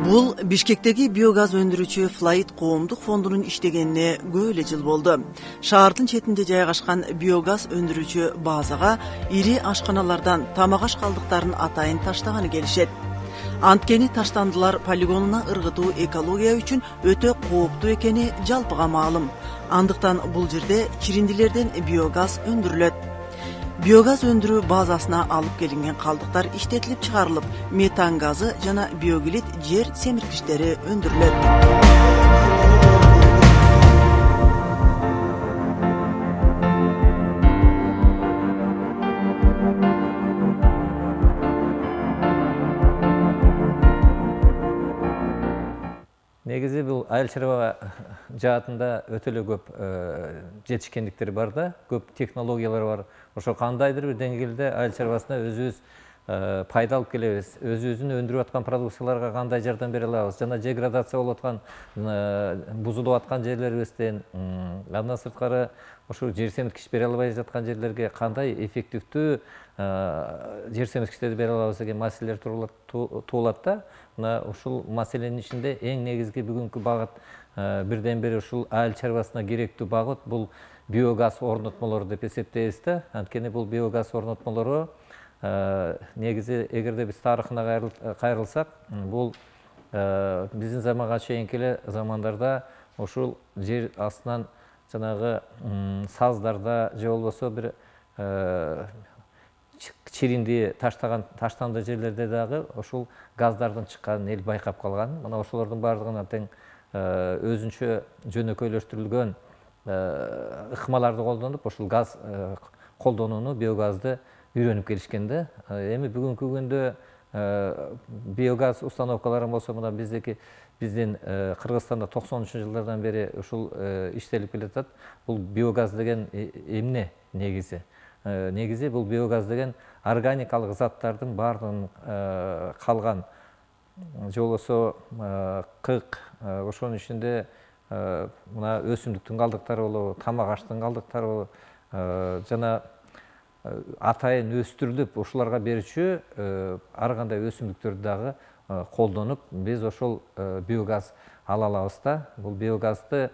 Бул Бишкектеги биогаз өндүрүүчү Flight коомдук фондунун иштегенине көп эле жыл болду. Шаардын четинде жайгашкан биогаз өндүрүүчү базага ири ашканалардан тамак аш калдыктарын атайын таштаганы келишет. Анткени таштандылар полигонуна ыргытуу экология үчүн өтө кооптуу экени жалпыга маалым. Андыктан бул жерде чириндилерден биогаз өндүрүлөт. Биогаз өндүрүү базасына алып келинген калдыктар иштетилип чыгарылып, метан газы жана биоглид жер семирткичтери өндүрүлөт. Негизи бул айыл чарба жаатында өтө эле көп жетишкендиктер бар да, көп технологиялар бар. Ошо кандайдыр бир деңгээлде айыл чарбасына өзүбүз пайда алып келебиз. Өзүбүздүн өндүрүп аткан продукцияларга кандай жардам бере алабыз? Жана деградация болуп аткан, бузулуп аткан жерлерибизден, андан сырткары ошо жер семирткич бере албай жаткан жерлерге кандай эффективдүү жер семирткичтерди бере алабыз деген маселелер туулат да. Мына ушул маселенин ичинде эң негизги бүгүнкү багыт, бирден бири ушул айыл чарбасына керектүү багыт бул биогаз орнотмолору деп эсептейбиз да. Анткени бул биогаз орнотмолору негизи эгерде биз тарыхына кайрылсак, бул биздин заманга чейинки эле замандарда ушул жер астынан жанагы саздарда же болбосо бир чиринди таштанды жерлерде дагы ушул газдардын чыкканын эл байкап калган. Мына ошолордун баардыгына тең өзүнчө жөнөкөйлөштүрүлгөн ыкмаларды колдонуп, ушул газ колдонууну, биогазды үйрөнүп келишкен да. Эми бүгүнкү күндө биогаз установкалары болсо, мына биздин Кыргызстанда 90-жылдардан бери ушул иштелип келатат. Бул биогаз деген эмне негизи? Негизи бул биогаз деген органикалык заттардын баардыгын калган, же болбосо кык, ошонун ичинде мына өсүмдүктүн калдыктары болобу, тамак аштын калдыктары болобу, жана атайын өстүрүлүп ушуларга берүүчү ар кандай өсүмдүктөрдү дагы колдонуп, биз ошол биогаз ала алабыз да. Бул биогазды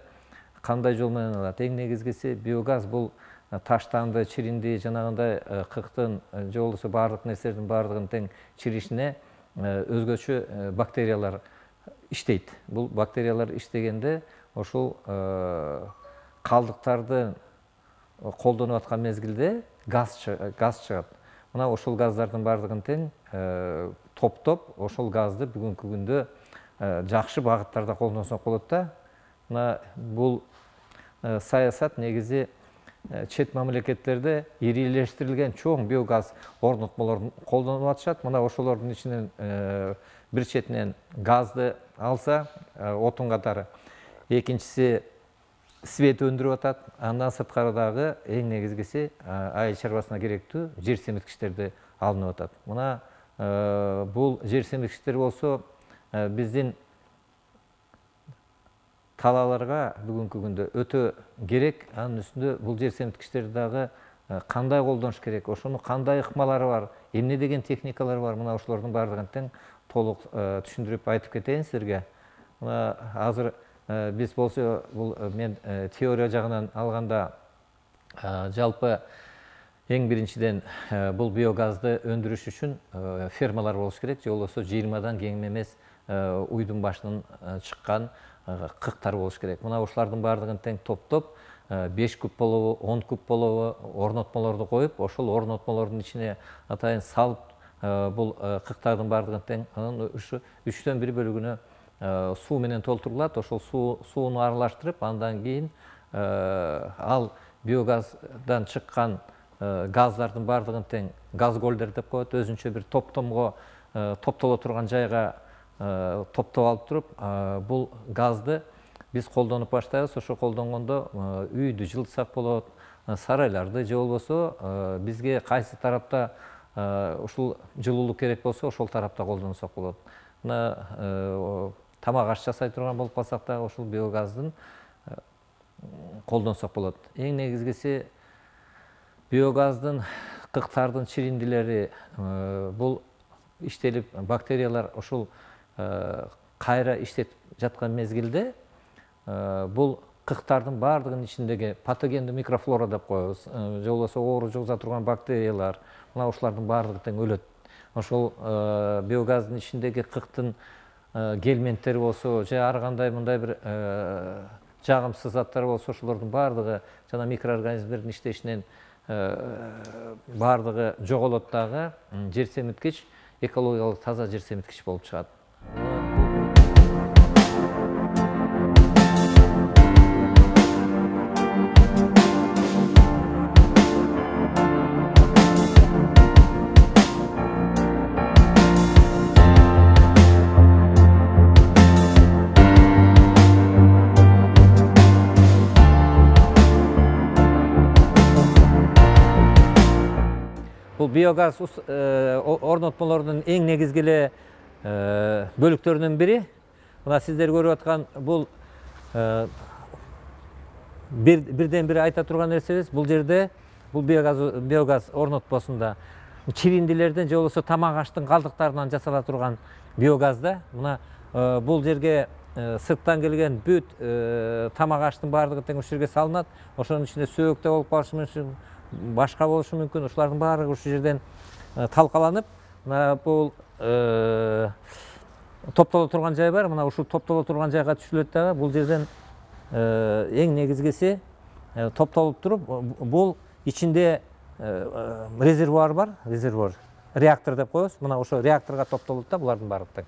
кандай жол менен алат? Эң негизгиси биогаз бул таштанды, чиринди, жанагындай кыктын, же болбосо баардык нерселердин баардыгын тең чиришине өзгөчө бактериялар иштейт. Бул бактериялар иштегенде ошол калдыктарды колдонуп аткан мезгилде газ чыгат. Мына ошол газдардын баардыгын тең топтоп, ошол газды бүгүнкү күндө жакшы багыттарда колдонсок болот да. Мына бул саясат негизи чет мамлекеттерде ирилештирилген чоң биогаз орнотмолорун колдонуп атышат. Мына ошолордун ичинен бир четинен газды алса, отун катары, экинчиси свет өндүрүп атат. Андан сырткары дагы эң негизгиси айыл чарбасына керектүү жер семирткичтерди алынып атат. Мына бул жер семирткичтер болсо биздин талааларга бүгүнкү күндө өтө керек. Анын үстүндө бул жер семирткичтерди дагы кандай колдонуш керек, ошону кандай ыкмалары бар, эмне деген техникалары бар, мына ошолордун баардыгын тең толук түшүндүрүп айтып кетейин силерге. Мына азыр биз болсо, бул мен теория жагынан алганда жалпы эң биринчиден бул биогазды өндүрүш үчүн фермалар болуш керек, же болбосо 20дан кем эмес уйдун башынан чыккан кыктар болуш керек. Мына ушулардын баардыгын тең топтоп, 5 куб болобу, 10 куб болобу орнотмолорду коюп, ошол орнотмолордун ичине атайын салып, бул кыктардын баардыгын тең анан ушу 3төн 1 бөлүгүнө суу менен толтурулат. Ошол сууну аралаштырып, андан кийин ал биогаздан чыккан газдардын баардыгын тең газгольдер деп коет, өзүнчө бир топтомго топтоло турган жайга топтоп алып туруп, бул газды биз колдонуп баштайбыз. Ошо колдонгондо үйдү жылытсак болот, сарайларды, же болбосо бизге кайсы тарапта ушул жылуулук керек болсо, ошол тарапта колдонсок болот. Мына тамак аш жасай турган болуп калсак дагы ушул биогаздын колдонсок болот. Эң негизгиси биогаздын кыктардын чириндилери бул иштелип бактериялар ушул кайра иштетип жаткан мезгилде бул кыктардын баардыгынын ичиндеги патогендүү микрофлора деп коебуз, же болбосо оору жугуза турган бактериялар, мына ушулардын баардыгы тең өлөт. Ошол биогаздын ичиндеги кыктын гельминттери болсо, же ар кандай мындай бир жагымсыз заттар болсо, ошолордун баардыгы жана микроорганизмдердин иштешинен баардыгы жоголот дагы жер семиткич, экологиялык таза жер семиткич болуп чыгат. Бул биогаз орнотмолордун эң негизги эле бөлүктөрүнүн бири. Мына сиздер көрүп аткан бул бирден бири айта турган нерсебиз. Бул жерде бул биогаз орнотпосунда чириндилерден же болбосо тамак аштын калдыктарынан жасала турган биогазда. Мына бул жерге сырттан келген бүт тамак аштын баардыгы тең ушул жерге салынат. Ошонун ичинде сөөк да болуп калышы мүмкүн, башка болушу мүмкүн. Ушулардын баардыгы ушул жерден талкаланып, мына бул топтоло турган жай бар. Мына ушул топтоло турган жайга түшүлөт дагы. Бул жерден эң негизгиси топтолуп туруп, бул ичинде резервуар бар, резервуар, реактор деп коебуз. Мына ошо реакторго топтолот да булардын баардыгы.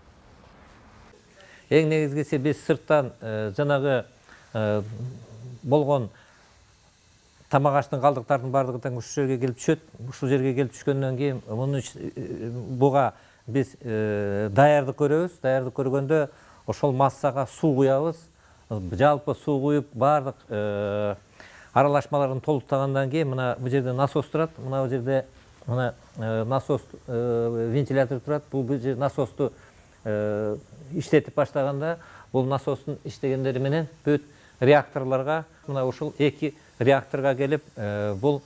Эң негизгиси биз сырттан жанагы болгон тамак аштын калдыктарынын баардыгы тең ушул жерге келип түшөт. Ушул жерге келип түшкөндөн кийин буга биз даярдык көрөбүз. Даярдык көргөндө ошол массага суу куябыз. Жалпы суу куюп баардык аралашмаларын толуктагандан кийин мына бул жерде насос турат. Мына бул жерде мына насос вентилятор турат. Бул жерде насосту иштетип баштаганда бул насостун иштегендери менен бүт реакторлорго, мына ушул эки реакторга келип, бул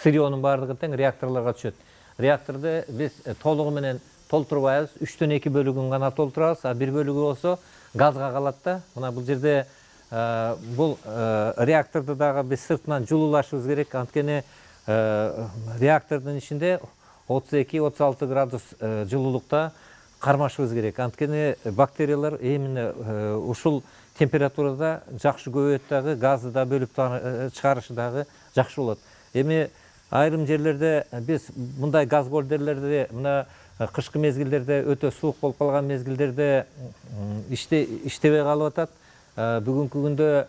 сырьёнун баардыгы тең реакторлорго түшөт. Реакторду биз толугу менен толтурбайбыз, 3төн 2 бөлүгүн гана толтурабыз, а 1 бөлүгү болсо газга калат да. Мына бул жерде бул реакторду дагы биз сыртынан жылуулашыбыз керек. Анткени реактордун ичинде 32-36 градус жылуулукта кармашыбыз керек. Анткени бактериялар именно ушул температурада жакшы көбөйөт дагы, газды да бөлүп чыгарышы дагы жакшы болот. Эми айрым жерлерде биз мындай газ голдерлерди мына кышкы мезгилдерде өтө суук болуп калган мезгилдерде иштебей калып атат. Бүгүнкү күндө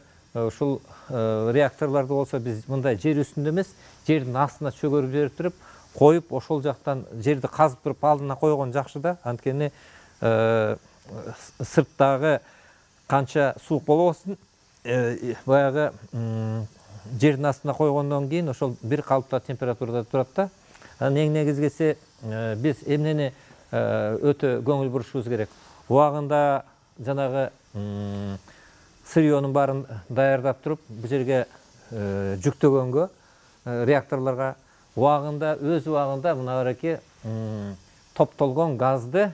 ушул реакторлорду болсо биз мындай жер үстүндө эмес, жердин астына чөгөрүп жиберип туруп, коюп, ошол жактан жерди казып туруп алдына койгон жакшы да. Анткени сырттагы канча суук болбосун, баягы жердин астына койгондон кийин ошол бир калыпта температурада турат да. Эң негизгиси биз эмнени өтө көңүл бурушубуз керек. Убагында жанагы сырьёнун баарын даярдап туруп, бул жерге жүктөгөнгө, реакторлорго убагында, өз убагында мына бараки топтолгон газды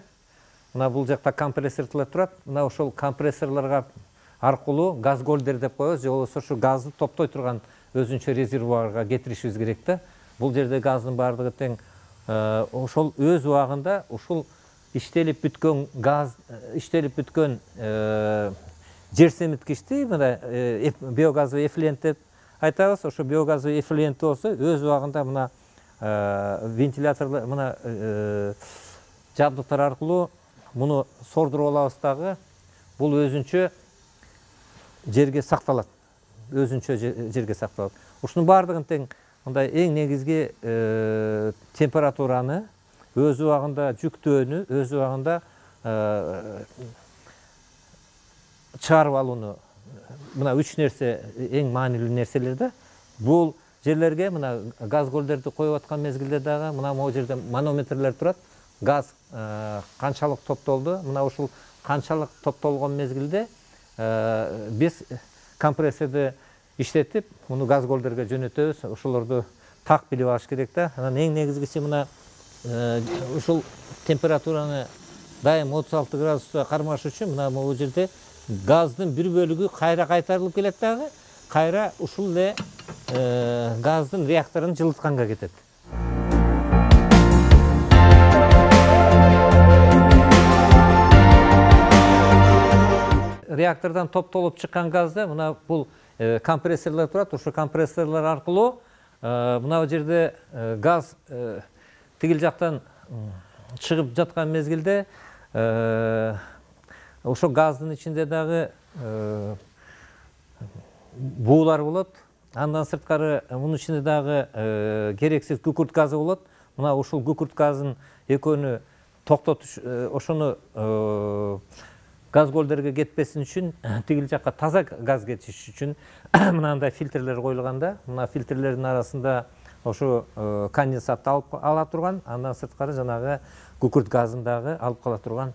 мына бул жакта компрессорлор турат. Мына ошол компрессорлорго аркылуу газ голдер деп коебуз, же болбосо ушу газды топтой турган өзүнчө резервуарга кетиришибиз керек да. Бул жерде газдын баардыгы тең ошол өз убагында ушул иштелип бүткөн газ, иштелип бүткөн жер семиткичти мына биогазовый эффлуент деп айтабыз. Ошо биогазовый эффлуент болсо өз убагында мына вентиляторлор, мына жабдыктар аркылуу муну сордуруп алабыз дагы. Бул өзүнчө жерге сакталат. Өзүнчө жерге сакталат. Ушунун баардыгын тең мындай эң негизги температураны, өз убагында жүктөөнү, өз убагында чыгарып алууну, мына 3 нерсе эң маанилүү нерселер да. Бул жерлерге мына газ голдерди коюп аткан мезгилде дагы мына могу жерде манометрлер турат. Газ канчалык топтолду, мына ушул канчалык топтолгон мезгилде биз компрессорду иштетип, муну газ голдерге жөнөтөбүз. Ошолорду так билип алыш керек да. Анан эң негизгиси мына ушул температураны дайым 36 градуста кармаш үчүн мына бул жерде газдын бир бөлүгү кайра кайтарылып келет дагы, кайра ушул эле газдын реакторун жылытканга кетет. Реактордан топтолуп чыккан газды мына бул компрессорлор турат. Ошо компрессорлор аркылуу мына жерде газ тигил жактан чыгып жаткан мезгилде ошо газдын ичинде дагы буулар болот. Андан сырткары мунун ичинде дагы керексиз күкүрт газы болот. Мына ушул күкүрт газын экөөнү токтотуш, ошону газ көлдөргө кетпесин үчүн, тигил жакка таза газ кетиш үчүн мынандай фильтрлер коюлганда, мына фильтрлердин арасында ошо конденсатты ала турган, андан сырткары жанагы күкүрт газын дагы алып кала турган,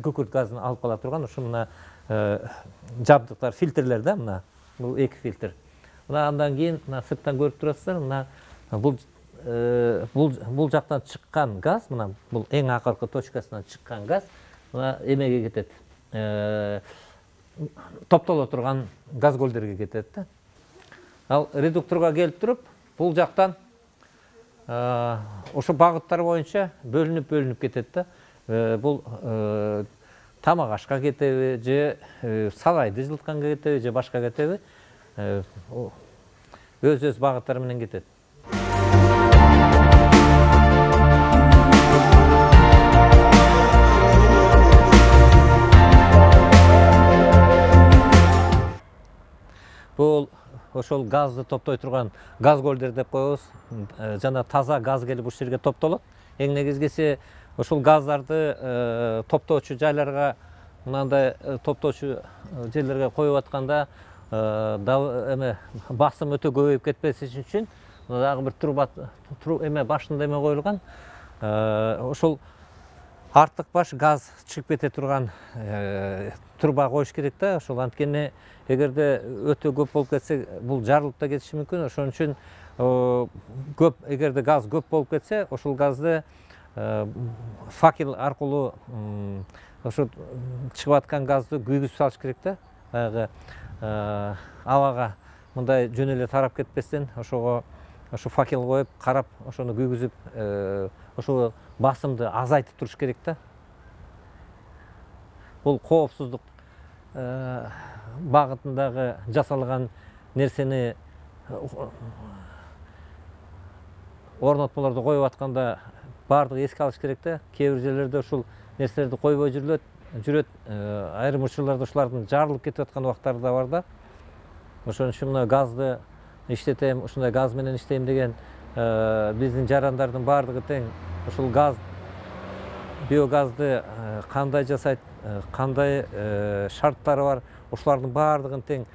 күкүрт газын алып кала турган ошо мына жабдыктар, фильтрлер да, мына бул эки фильтр. Мына андан кийин мына сырттан көрүп турасыздар, мына бул жактан чыккан газ, мына бул эң акыркы точкасынан чыккан газ мына эмеге кетет. Топтоло турган газ көлдөргө кетет да. Ал редукторго келип туруп, бул жактан ошо багыттар боюнча бөлүнүп кетет да. Бул тамак ашка кетеби, же сарайды жылытканга кетеби, же башка кетеби, өз багыттары менен кетет. Бул ошол газды топтой турган газ көлдөр деп коебуз. Жана таза газ келип ушул жерге топтолот. Эң негизгиси ошол газдарды топтоочу жайларга, мындай топтоочу жерлерге коюп атканда басым өтө көбөйүп кетпеси үчүн дагы бир труба башында коюлган. Ошол артык баш газ чыгып кете турган труба коюш керек да. Ошол анткени эгерде өтө көп болуп кетсе, бул жарылып да кетиши мүмкүн. Ошон үчүн көп, эгерде газ көп болуп кетсе, ошол газды факел аркылуу ошо чыгып аткан газды күйгүзүп салыш керек да. Баягы абага мындай жөн эле тарап кетпестен, ошого ошо факел коюп, карап, ошону күйгүзүп, ошо басымды азайтып туруш керек да. Бул коопсуздук багытындагы жасалган нерсени орнотмолорду коюп атканда баардыгы эске алыш керек да. Кээ бир жерлерде ушул нерселерди койбой жүрөт. Айрым учурларда ушулардын жарылып кетип аткан убактары да бар да. Ошон үчүн мына газды иштетем, ушундай газ менен иштейм деген биздин жарандардын баардыгы тең. Ушул газ, биогазды кандай жасайт, кандай шарттары бар, ушулардын баардыгын тең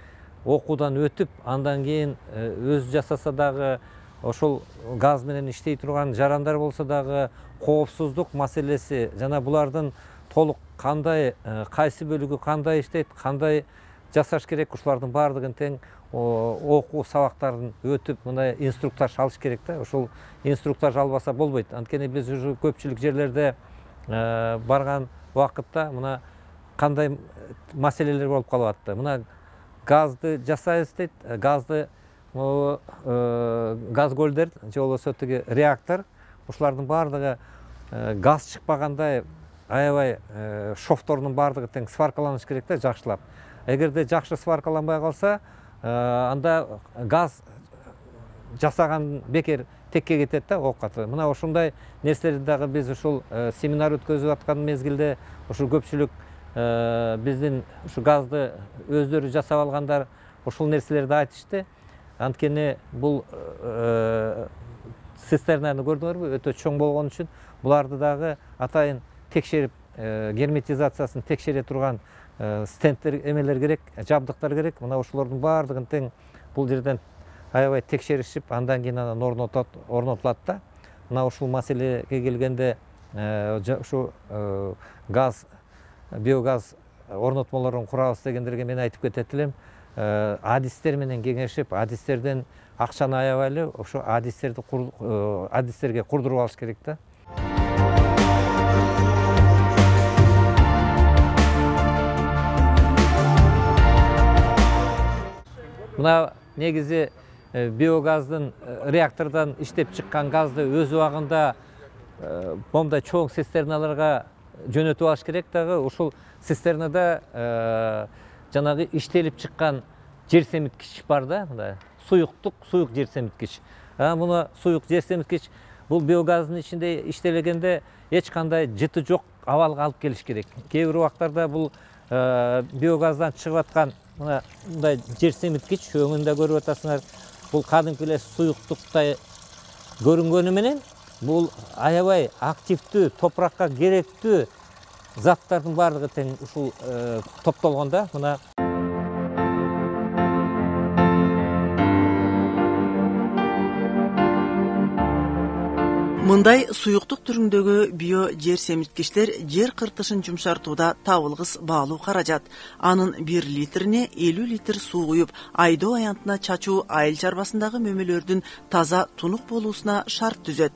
окуудан өтүп, андан кийин өзү жасаса дагы, ошол газ менен иштей турган жарандар болсо дагы коопсуздук маселеси жана булардын толук кандай, кайсы бөлүгү кандай иштейт, кандай жасаш керек, ушулардын баардыгын тең окуу сабактарын өтүп, мындай инструктаж алыш керек да. Ушул инструктаж албаса болбойт. Анткени биз ушу көпчүлүк жерлерде барган убакытта мына кандай маселелер болуп калып атты. Мына газды жасайбыз дейт, газды газ көлдөр же болбосо тиги реактор, ушулардын баардыгы газ чыкпагандай аябай шовтордун баардыгы тең сваркаланыш керек да, жакшылап. Эгерде жакшы сваркаланбай калса, анда газ жасаган бекер текке кетет да, оокаты. Мына ушундай нерселерди дагы биз ушул семинар өткөзүп аткан мезгилде ушул көпчүлүк биздин ушу газды өздөрү жасап алгандар ушул нерселерди айтышты. Анткени бул цистернаны көрдүңөрбү, өтө чоң болгон үчүн буларды дагы атайын текшерип, герметизациясын текшере турган стенттер, эмелер керек, жабдыктар керек. Мына ушулардын баардыгын тең бул жерден аябай текшеришип, андан кийин анан орнотулат да. Мына ушул маселеге келгенде ушу газ, биогаз орнотмолорун курабыз дегендерге мен айтып кетет элем. Адистер менен кеңешип, адистерден акчаны аябай эле ошо адистерге курдуруп алыш керек да. Мына негизи биогаздын реактордан иштеп чыккан газды өз убагында момундай чоң цистерналарга жөнөтүп алыш керек дагы. Ушул цистернада жанагы иштелип чыккан жер семиткич бар да, мындай суюк жер семиткич. Муну суюк жер семиткич бул биогаздын ичинде иштелгенде эч кандай жыты жок абалга алып келиш керек. Кээ бир убактарда бул биогаздан чыгып аткан мындай жер семиткич, өңүндө көрүп атасыңар, бул кадимки эле суюктуктай көрүнгөнү менен бул аябай активдүү, топуракка керектүү заттардын баардыгы тең ушул топтолгон да. Мына мындай суюктук түрүндөгү био жер семиткичтер жер кыртышын жумшартууда табылгыс баалуу каражат. Анын 1 литрине 50 литр суу куюп, айдоо аянтына чачуу айыл чарбасындагы мөмөлөрдүн таза тунук болуусуна шарт түзөт.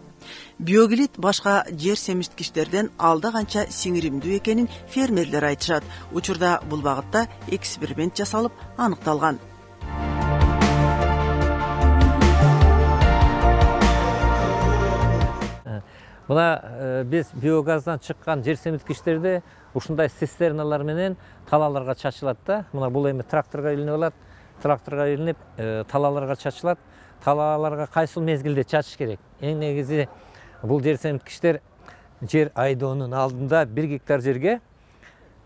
Биоглит башка жер семиткичтерден алда канча сиңиримдүү экенин фермерлер айтышат. Учурда бул багытта эксперимент жасалып аныкталган. Мына биз биогаздан чыккан жер семиткичтерди ушундай цистерналар менен талааларга чачылат да. Мына бул эми тракторго илинип алат. Тракторго илинип талааларга чачылат. Талааларга кайсыл мезгилде чачыш керек? Эң негизи бул жер семиткичтер жер айдоонун алдында 1 гектар жерге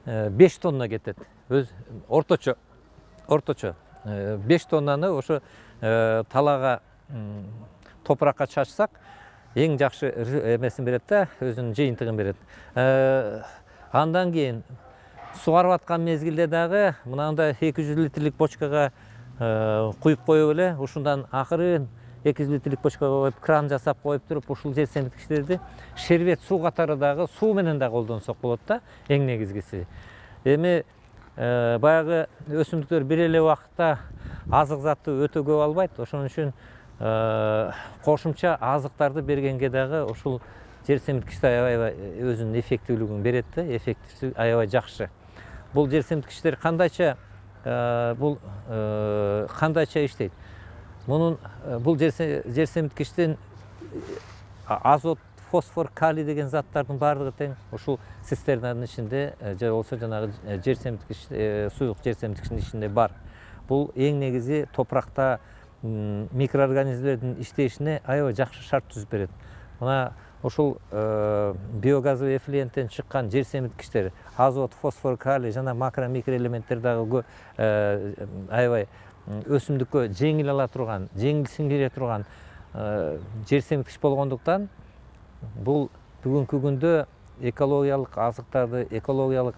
5 тонна кетет. Өз орточо 5 тоннаны ошо талаага топуракка чачсак эң жакшы эмесин берет да, өзүнүн жыйынтыгын берет. Андан кийин сугарып аткан мезгилде дагы мынандай 200 литрлик бочкага куюп коюп эле, ушундан акырын 200 литрлик бочкага коюп, кран жасап коюп туруп, ушул жер семиткичтерди шербет суу катары дагы суу менен да колдонсок болот да, эң негизгиси. Эми баягы өсүмдүктөр бир эле убакытта азык затты өтө көп албайт, ошон үчүн кошумча азыктарды бергенге дагы ушул жер семиткичтер аябай өзүнүн эффективдүүлүгүн берет да, эффективдүү аябай жакшы. Бул жер семиткичтер кандайча иштейт? Бул жер семиткичтин азот, фосфор, калий деген заттардын баардыгы тең ушул цистернанын ичинде же болбосо жанагы жер семиткич, суюк жер семиткичтин ичинде бар. Бул эң негизи топуракта микроорганизмдердин иштешине аябай жакшы шарт түзүп берет. Мына ушул биогазовый эффлуенттен чыккан жер семиткичтер азот, фосфор, калий жана макро микроэлементтер дагы аябай өсүмдүккө жеңил ала турган, жеңил сиңдире турган жер семиткич болгондуктан бул бүгүнкү күндө экологиялык азыктарды, экологиялык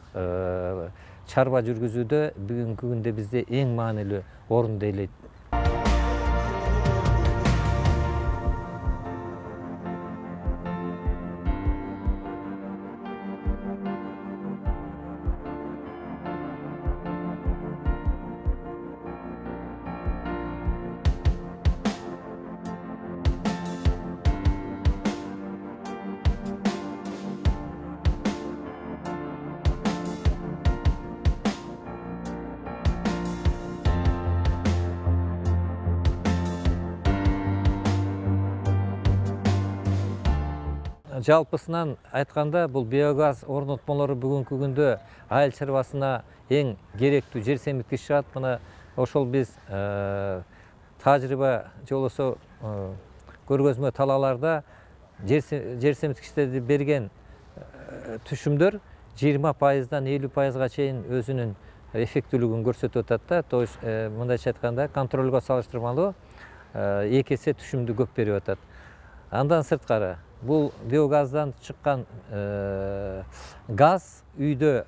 чарба жүргүзүүдө бүгүнкү күндө бизде эң маанилүү орунду ээлейт. Жалпысынан айтканда бул биогаз орнотмолору бүгүнкү күндө айыл чарбасына эң керектүү жер семиткич чыгат. Мына ошол биз тажрыйба же болбосо көргөзмө талааларда жер семиткичтерди берген түшүмдөр 20%дан 50%га чейин өзүнүн эффектүүлүгүн көрсөтүп атат да. То есть мындайча айтканда контролго салыштырмалуу 2 эсе түшүмдү көп берип атат. Андан сырткары бул биогаздан чыккан газ үйдө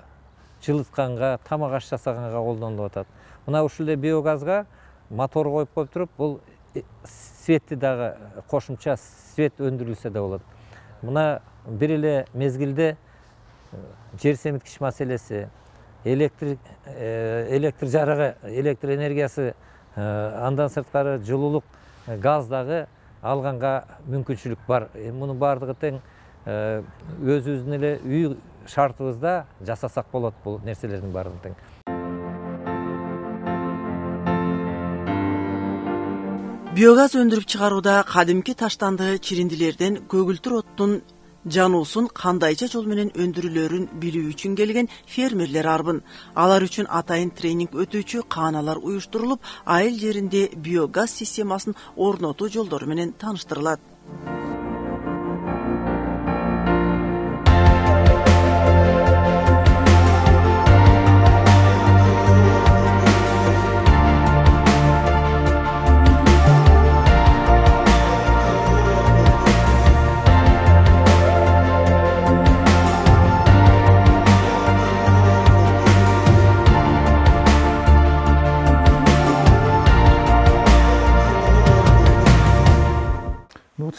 жылытканга, тамак аш жасаганга колдонулуп атат. Мына ушул эле биогазга мотор коюп туруп, бул светти дагы кошумча свет өндүрүлсө да болот. Мына бир эле мезгилде жер семиткич маселеси, электр жарыгы, электр энергиясы, андан сырткары жылуулук, газ дагы алганга мүмкүнчүлүк бар. Мунун баардыгы тең өзүбүздүн эле үй шартыбызда жасасак болот бул нерселердин баардыгын тең. Биогаз өндүрүп чыгарууда кадимки таштанды чириндилерден көгүлтүр оттун жануусун кандайча жол менен өндүрүлөрүн билүү үчүн келген фермерлер арбын. Алар үчүн атайын тренинг өтүүчү кааналар уюштурулуп, айыл жеринде биогаз системасын орнотуу жолдору менен тааныштырылат.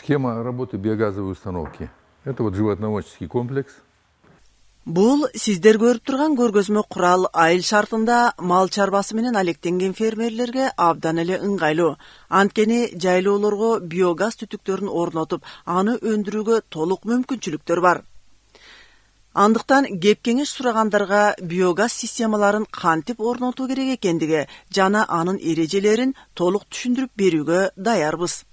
Схема работы биогазовой установки. Это вот животноводческий комплекс. Бул сиздер көрүп турган көргөзмө курал айыл шартында мал чарбасы менен алектенген фермерлерге абдан эле ыңгайлуу. Анткени жайлоолорго биогаз түтүктөрүн орнотуп, аны өндүрүүгө толук мүмкүнчүлүктөр бар. Андыктан кеп-кеңеш сурагандарга биогаз системаларын кантип орнотуу керек экендиги жана анын эрежелерин толук түшүндүрүп берүүгө даярбыз.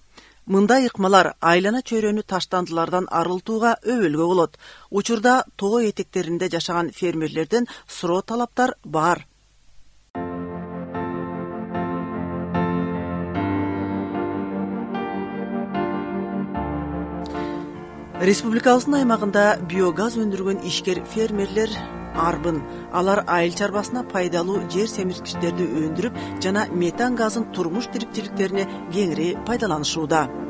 Мындай ыкмалар айлана чөйрөнү таштандылардан арылтууга өбөлгө болот. Учурда тоо этектеринде жашаган фермерлерден суроо талаптар бар. Республикабыздын аймагында биогаз өндүргөн ишкер фермерлер арбын. Алар айыл чарбасына пайдалуу жер семирткичтерди өндүрүп жана метан газын турмуш тирикчиликтерине кеңири пайдаланышууда.